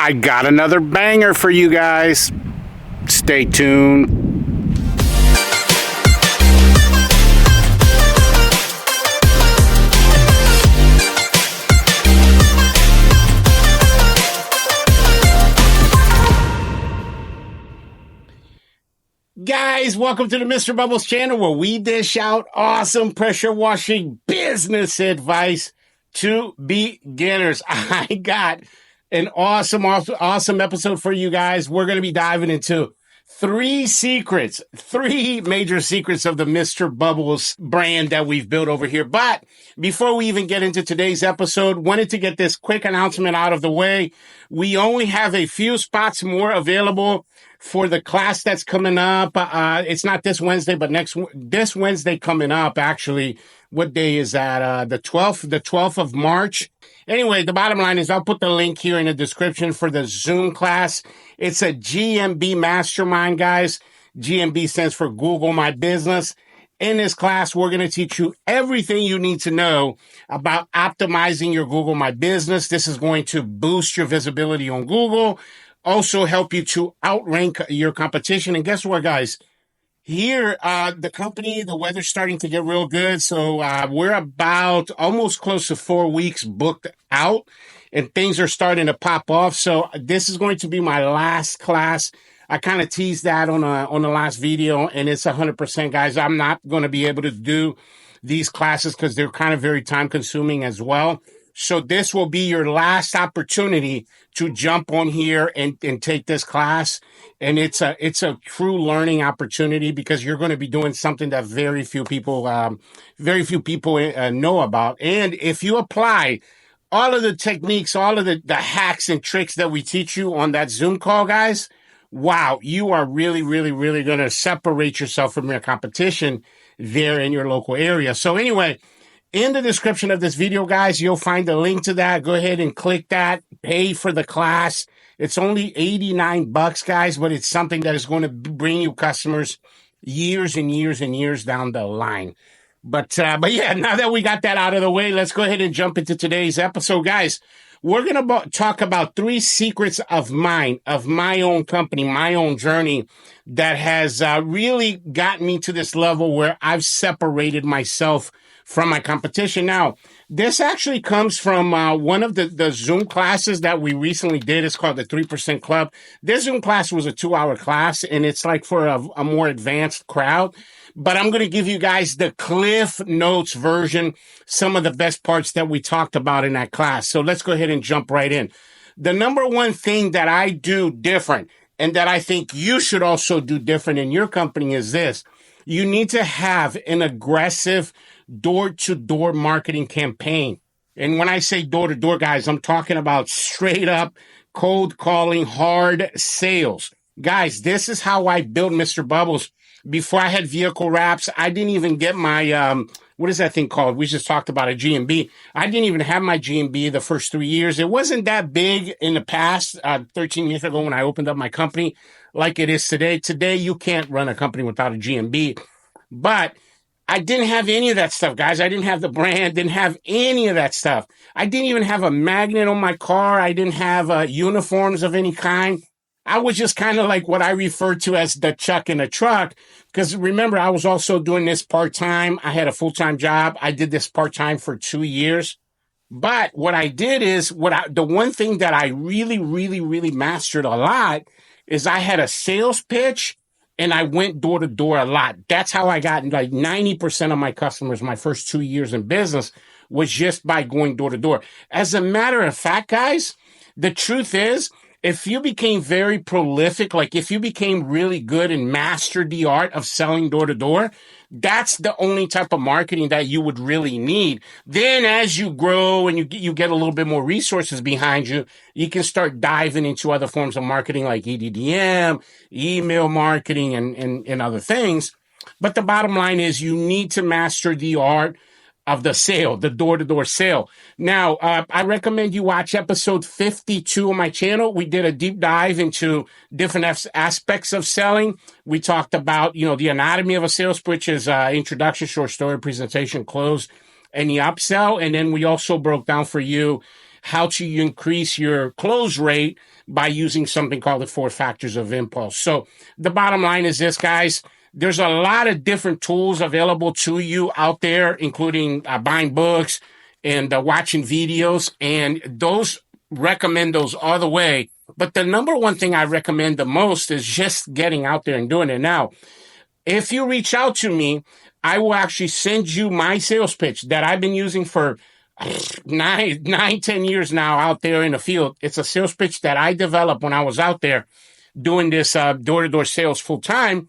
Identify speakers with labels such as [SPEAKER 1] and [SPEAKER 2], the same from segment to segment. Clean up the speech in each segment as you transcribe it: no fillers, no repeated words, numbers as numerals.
[SPEAKER 1] I got another banger for you guys. Stay tuned. Guys, welcome to the Mr. Bubbles channel, where we dish out awesome pressure washing business advice to beginners. I got an awesome episode for you guys. We're going to be diving into three major secrets of the Mr. Bubbles brand that we've built over here. But before we even get into today's episode, wanted to get this quick announcement out of the way. We only have a few spots more available for the class that's coming up. It's not this Wednesday, but this Wednesday coming up, actually. What day is that? The 12th of March. Anyway, the bottom line is I'll put the link here in the description for the Zoom class. It's a GMB mastermind, guys. GMB stands for Google My Business. In this class, we're going to teach you everything you need to know about optimizing your Google My Business. This is going to boost your visibility on Google, also help you to outrank your competition. And guess what, guys? Here, the weather's starting to get real good. So we're about almost close to 4 weeks booked out, and things are starting to pop off. So this is going to be my last class. I kind of teased that on the last video, and it's 100%, guys. I'm not going to be able to do these classes because they're kind of very time consuming as well. So this will be your last opportunity to jump on here and take this class. And it's a true learning opportunity because you're going to be doing something that very few people know about. And if you apply all of the techniques, all of the hacks and tricks that we teach you on that Zoom call, guys, wow, you are really, really, really going to separate yourself from your competition there in your local area. So anyway, in the description of this video, guys, you'll find a link to that. Go ahead and click that. Pay for the class. It's only $89, guys, but it's something that is going to bring you customers years and years and years down the line. But yeah, now that we got that out of the way, let's go ahead and jump into today's episode, guys. We're going to talk about three secrets of my own company, my own journey that has really gotten me to this level where I've separated myself from my competition. Now, this actually comes from one of the Zoom classes that we recently did. It's called the 3% Club. This Zoom class was a 2-hour class, and it's like for a more advanced crowd. But I'm going to give you guys the Cliff Notes version, some of the best parts that we talked about in that class. So let's go ahead and jump right in. The number one thing that I do different, and that I think you should also do different in your company, is this. You need to have an aggressive door-to-door marketing campaign. And when I say door-to-door, guys, I'm talking about straight up cold calling, hard sales. Guys, this is how I built Mr. Bubbles. Before I had vehicle wraps, I didn't even get my, what is that thing called? We just talked about a GMB. I didn't even have my GMB the first 3 years. It wasn't that big in the past, 13 years ago when I opened up my company like it is today. Today, you can't run a company without a GMB. But I didn't have any of that stuff, guys. I didn't have the brand, didn't have any of that stuff. I didn't even have a magnet on my car. I didn't have uniforms of any kind. I was just kind of like what I refer to as the chuck in a truck. Because remember, I was also doing this part-time. I had a full-time job. I did this part-time for 2 years. But what I did is, the one thing that I really, really, really mastered a lot is I had a sales pitch. And I went door to door a lot. That's how I got like 90% of my customers my first 2 years in business was just by going door to door. As a matter of fact, guys, the truth is, if you became very prolific, like if you became really good and mastered the art of selling door to door, that's the only type of marketing that you would really need. Then as you grow and you get a little bit more resources behind you, you can start diving into other forms of marketing like EDDM, email marketing, and other things. But the bottom line is you need to master the art of the sale, the door-to-door sale. Now, I recommend you watch episode 52 on my channel. We did a deep dive into different aspects of selling. We talked about, the anatomy of a sales pitch is introduction, short story, presentation, close, and the upsell. And then we also broke down for you how to increase your close rate by using something called the 4 factors of impulse. So the bottom line is this, guys. There's a lot of different tools available to you out there, including buying books and watching videos, and those recommend those all the way. But the number one thing I recommend the most is just getting out there and doing it. Now, if you reach out to me, I will actually send you my sales pitch that I've been using for 10 years now out there in the field. It's a sales pitch that I developed when I was out there doing this door-to-door sales full time.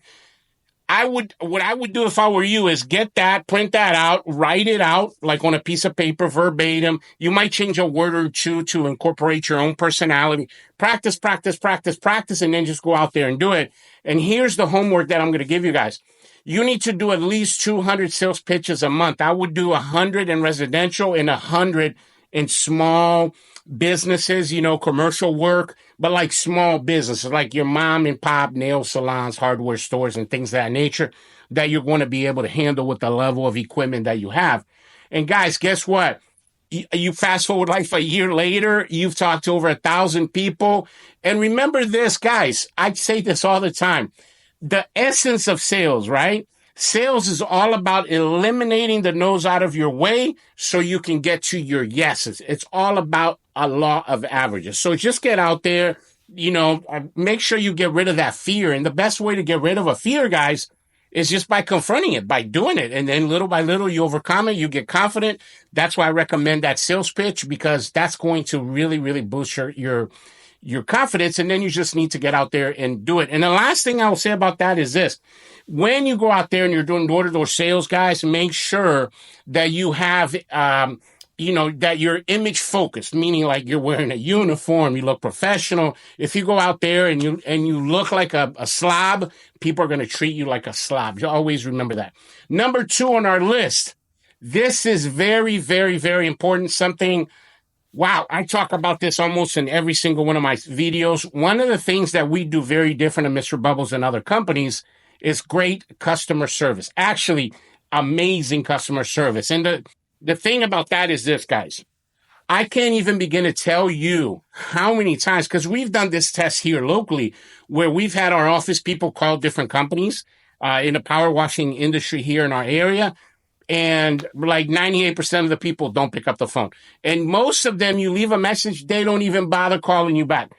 [SPEAKER 1] What I would do if I were you is get that, print that out, write it out like on a piece of paper, verbatim. You might change a word or two to incorporate your own personality. Practice, practice, practice, practice, and then just go out there and do it. And here's the homework that I'm going to give you guys. You need to do at least 200 sales pitches a month. I would do 100 in residential and 100 in small businesses, commercial work, but like small businesses, like your mom and pop nail salons, hardware stores, and things of that nature that you're going to be able to handle with the level of equipment that you have. And guys, guess what? You fast forward like a year later, you've talked to over 1,000 people. And remember this, guys, I say this all the time. The essence of sales, right? Sales is all about eliminating the no's out of your way so you can get to your yeses. It's all about a law of averages. So just get out there, make sure you get rid of that fear. And the best way to get rid of a fear, guys, is just by confronting it, by doing it. And then little by little, you overcome it, you get confident. That's why I recommend that sales pitch, because that's going to really, really boost your confidence. And then you just need to get out there and do it. And the last thing I will say about that is this. When you go out there and you're doing door-to-door sales, guys, make sure that you have, that you're image focused, meaning like you're wearing a uniform, you look professional. If you go out there and you look like a slob, people are going to treat you like a slob. You always remember that. Number 2 on our list. This is very, very, very important. Wow, I talk about this almost in every single one of my videos. One of the things that we do very different in Mr. Bubbles and other companies is great customer service. Actually, amazing customer service. And the thing about that is this, guys. I can't even begin to tell you how many times, because we've done this test here locally, where we've had our office people call different companies in the power washing industry here in our area. And like 98% of the people don't pick up the phone. And most of them, you leave a message, they don't even bother calling you back.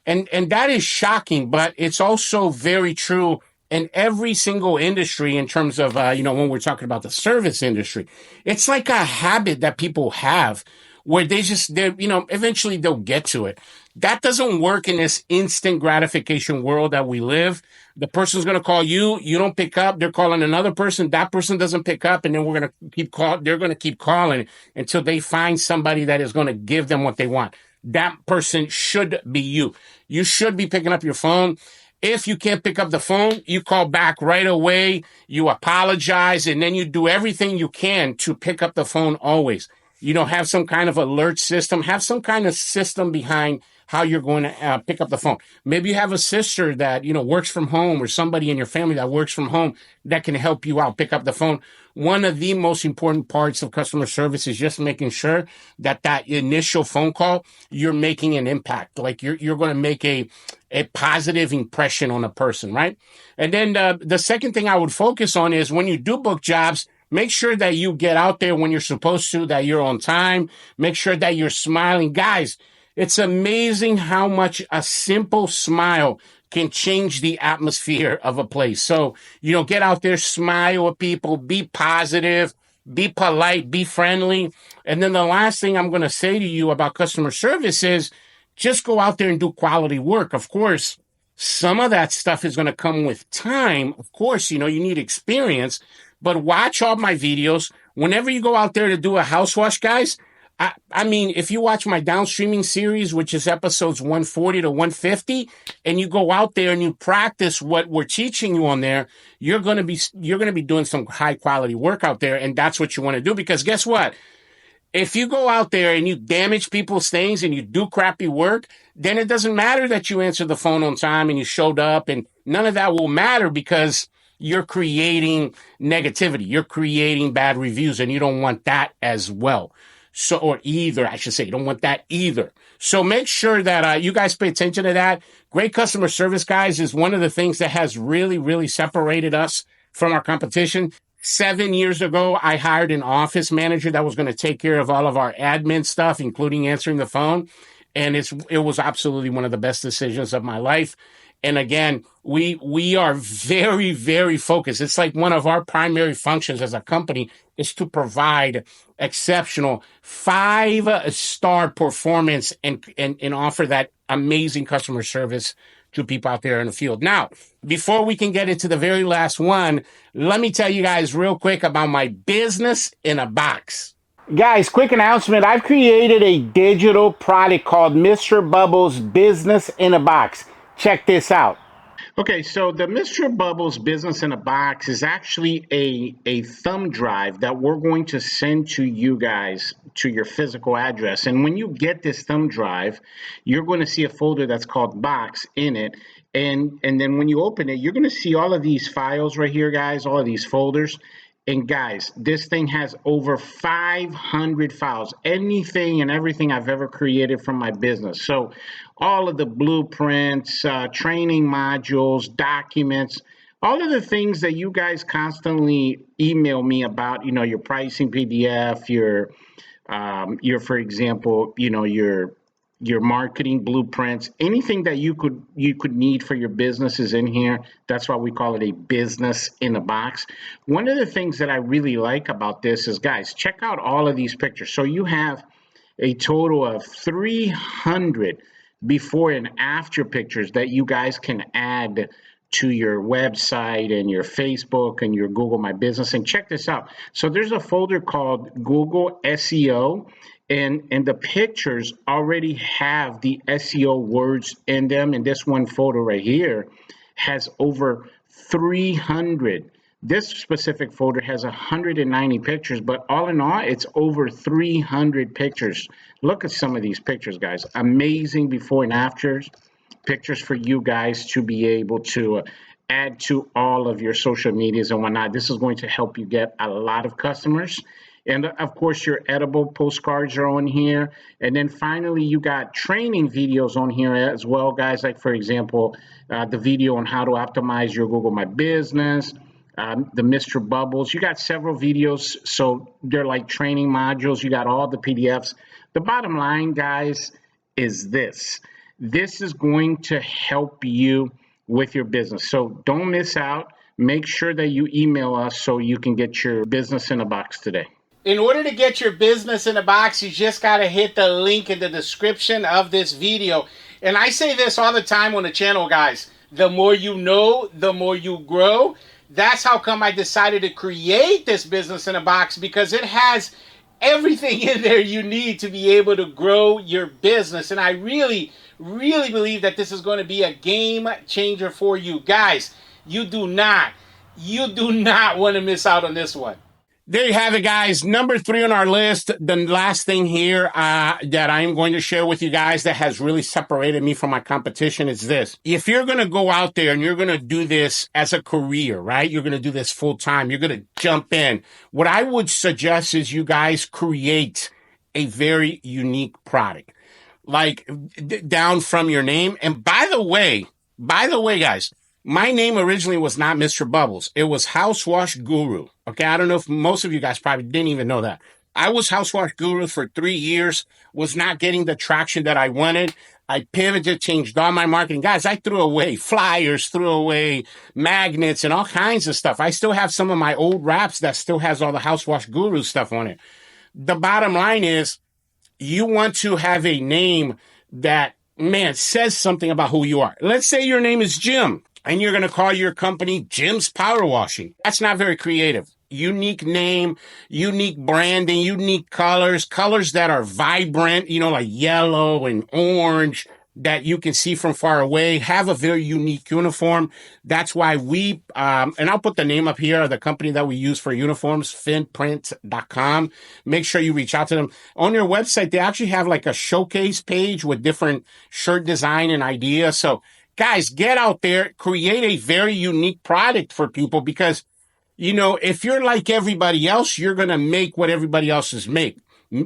[SPEAKER 1] And that is shocking, but it's also very true in every single industry in terms of, when we're talking about the service industry. It's like a habit that people have where eventually they'll get to it. That doesn't work in this instant gratification world that we live. The person's going to call you. You don't pick up. They're calling another person. That person doesn't pick up. And then they're going to keep calling until they find somebody that is going to give them what they want. That person should be you. You should be picking up your phone. If you can't pick up the phone, you call back right away. You apologize, and then you do everything you can to pick up the phone always. Have some kind of alert system. Have some kind of system behind how you're going to pick up the phone. Maybe you have a sister that, works from home, or somebody in your family that works from home that can help you out, pick up the phone. One of the most important parts of customer service is just making sure that initial phone call, you're making an impact. Like you're going to make a positive impression on a person, right? And then the second thing I would focus on is when you do book jobs, make sure that you get out there when you're supposed to, that you're on time. Make sure that you're smiling. Guys, it's amazing how much a simple smile can change the atmosphere of a place. So, get out there, smile at people, be positive, be polite, be friendly. And then the last thing I'm going to say to you about customer service is just go out there and do quality work. Of course, some of that stuff is going to come with time. Of course, you need experience. But watch all my videos. Whenever you go out there to do a house wash, guys, I mean, if you watch my downstreaming series, which is episodes 140 to 150, and you go out there and you practice what we're teaching you on there, you're going to be doing some high quality work out there. And that's what you want to do, because guess what? If you go out there and you damage people's things and you do crappy work, then it doesn't matter that you answered the phone on time and you showed up, and none of that will matter, because you're creating negativity. You're creating bad reviews, and you don't want that as well. So, or either, I should say, you don't want that either. So make sure that you guys pay attention to that. Great customer service, guys, is one of the things that has really, really separated us from our competition. 7 years ago, I hired an office manager that was going to take care of all of our admin stuff, including answering the phone. And it was absolutely one of the best decisions of my life. And again, we are very, very focused. It's like one of our primary functions as a company is to provide exceptional 5-star performance and offer that amazing customer service to people out there in the field. Now, before we can get into the very last one, let me tell you guys real quick about my business in a box. Guys, quick announcement. I've created a digital product called Mr. Bubbles Business in a Box. Check this out. Okay, so the Mr. Bubbles Business in a Box is actually a thumb drive that we're going to send to you guys to your physical address. And when you get this thumb drive, you're going to see a folder that's called Box in it. And then when you open it, you're going to see all of these files right here, guys, all of these folders. And guys, this thing has over 500 files, anything and everything I've ever created from my business. So all of the blueprints, training modules, documents, all of the things that you guys constantly email me about, your pricing PDF, your for example, your marketing blueprints, anything that you could need for your business is in here. That's why we call it a business in a box. One of the things that I really like about this is, guys, check out all of these pictures. So you have a total of 300 before and after pictures that you guys can add to your website and your Facebook and your Google My Business. And check this out. So there's a folder called Google SEO. And the pictures already have the SEO words in them. And this one photo right here has over 300. This specific folder has 190 pictures, but all in all, it's over 300 pictures. Look at some of these pictures, guys. Amazing before and afters pictures for you guys to be able to add to all of your social medias and whatnot. This is going to help you get a lot of customers. And of course, your edible postcards are on here. And then finally, you got training videos on here as well, guys. Like, for example, the video on how to optimize your Google My Business, the Mr. Bubbles. You got several videos. So they're like training modules. You got all the PDFs. The bottom line, guys, is this. This is going to help you with your business. So don't miss out. Make sure that you email us so you can get your business in a box today. In order to get your business in a box, you just got to hit the link in the description of this video. And I say this all the time on the channel, guys. The more you know, the more you grow. That's how come I decided to create this business in a box, because it has everything in there you need to be able to grow your business. And I really, really believe that this is going to be a game changer for you. Guys, you do not want to miss out on this one. There you have it, guys. Number 3 on our list. The last thing here that I am going to share with you guys that has really separated me from my competition is this. If you're going to go out there and you're going to do this as a career, right? You're going to do this full time. You're going to jump in. What I would suggest is you guys create a very unique product, like down from your name. And by the way, guys, my name originally was not Mr. Bubbles. It was House Wash Guru. Okay, I don't know if most of you guys probably didn't even know that. I was House Wash Guru for 3 years, was not getting the traction that I wanted. I pivoted, changed all my marketing. Guys, I threw away flyers, threw away magnets and all kinds of stuff. I still have some of my old wraps that still has all the House Wash Guru stuff on it. The bottom line is you want to have a name that, man, says something about who you are. Let's say your name is Jim, and you're going to call your company Jim's Power Washing. That's not very creative. Unique name, unique branding, unique colors that are vibrant, like yellow and orange that you can see from far away. Have a very unique uniform. That's why we, and I'll put the name up here of the company that we use for uniforms, finprint.com. Make sure you reach out to them. On their website, they actually have like a showcase page with different shirt design and ideas. So, guys, get out there, create a very unique product for people, because, if you're like everybody else, you're going to make what everybody else is make.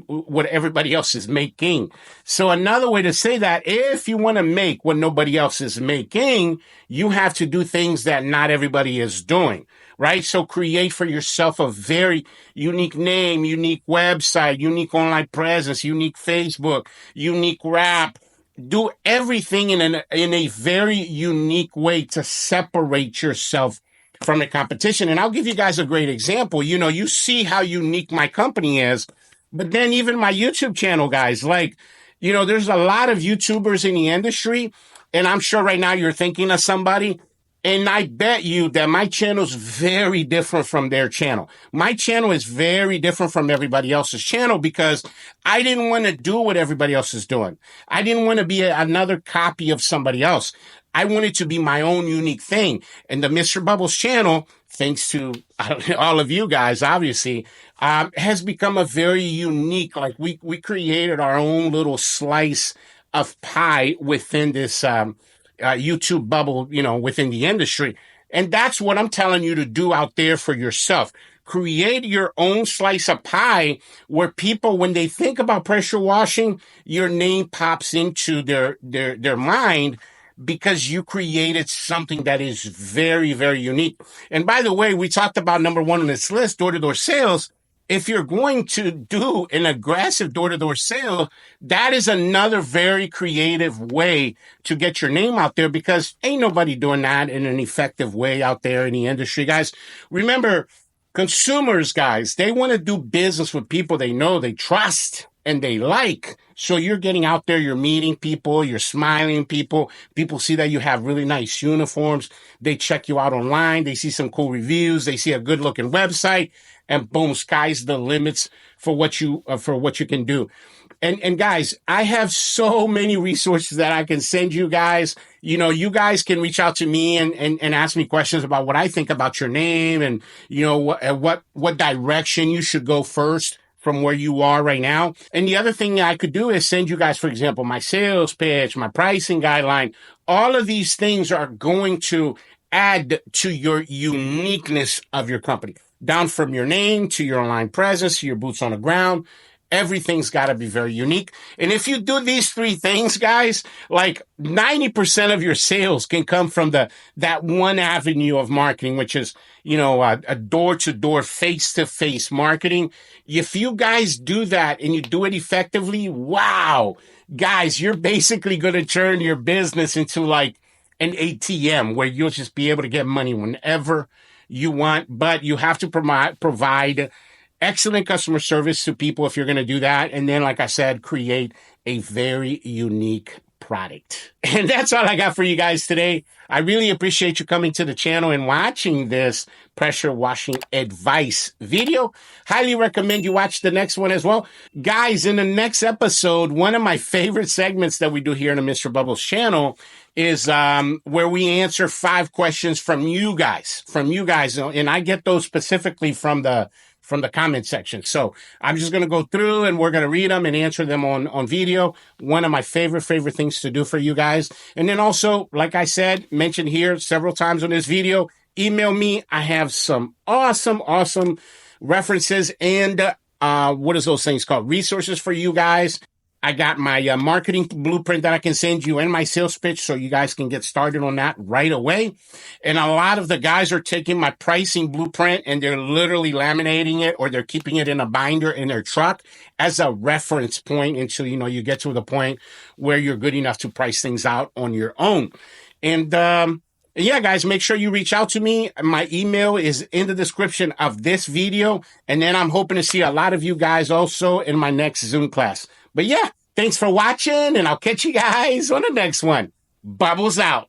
[SPEAKER 1] what everybody else is making. So another way to say that, if you want to make what nobody else is making, you have to do things that not everybody is doing, right? So create for yourself a very unique name, unique website, unique online presence, unique Facebook, unique wrap. Do everything in a very unique way to separate yourself from the competition. And I'll give you guys a great example. You know, you see how unique my company is, but then even my YouTube channel, guys, like, you know, there's a lot of YouTubers in the industry, and I'm sure right now you're thinking of somebody. And I bet you that my channel is very different from their channel. My channel is very different from everybody else's channel because I didn't want to do what everybody else is doing. I didn't want to be another copy of somebody else. I wanted to be my own unique thing. And the Mr. Bubbles channel, thanks to all of you guys, obviously, has become a very unique, like we created our own little slice of pie within this, YouTube bubble, you know, within the industry. And that's what I'm telling you to do out there for yourself. Create your own slice of pie where people, when they think about pressure washing, your name pops into their mind because you created something that is very, very unique. And by the way, we talked about number one on this list, door-to-door sales. If you're going to do an aggressive door-to-door sale, that is another very creative way to get your name out there because ain't nobody doing that in an effective way out there in the industry, guys. Remember, consumers, guys, they want to do business with people they know, they trust, and they like. So you're getting out there, you're meeting people, you're smiling people. People see that you have really nice uniforms. They check you out online. They see some cool reviews. They see a good looking website. And boom, sky's the limits for what you can do. And guys, I have so many resources that I can send you guys. You know, you guys can reach out to me and ask me questions about what I think about your name and, you know, what direction you should go first from where you are right now. And the other thing I could do is send you guys, for example, my sales pitch, my pricing guideline. All of these things are going to add to your uniqueness of your company. Down from your name to your online presence, to your boots on the ground. Everything's got to be very unique. And if you do these three things, guys, like 90% of your sales can come from that one avenue of marketing, which is, you know, a door-to-door, face-to-face marketing. If you guys do that and you do it effectively, wow, guys, you're basically going to turn your business into like an ATM where you'll just be able to get money whenever you want, but you have to provide excellent customer service to people if you're going to do that. And then, like I said, create a very unique product. And that's all I got for you guys today. I really appreciate you coming to the channel and watching this pressure washing advice video. Highly recommend you watch the next one as well. Guys, in the next episode, one of my favorite segments that we do here on the Mr. Bubbles channel is where we answer 5 questions from you guys. And I get those specifically from the comment section. So I'm just going to go through and we're going to read them and answer them on video. One of my favorite things to do for you guys. And then also, like I said, mentioned here several times on this video, email me. I have some awesome references and what is those things called? Resources for you guys. I got my marketing blueprint that I can send you and my sales pitch so you guys can get started on that right away. And a lot of the guys are taking my pricing blueprint and they're literally laminating it or they're keeping it in a binder in their truck as a reference point until, you know, you get to the point where you're good enough to price things out on your own. And, yeah, guys, make sure you reach out to me. My email is in the description of this video. And then I'm hoping to see a lot of you guys also in my next Zoom class. But yeah, thanks for watching, and I'll catch you guys on the next one. Bubbles out.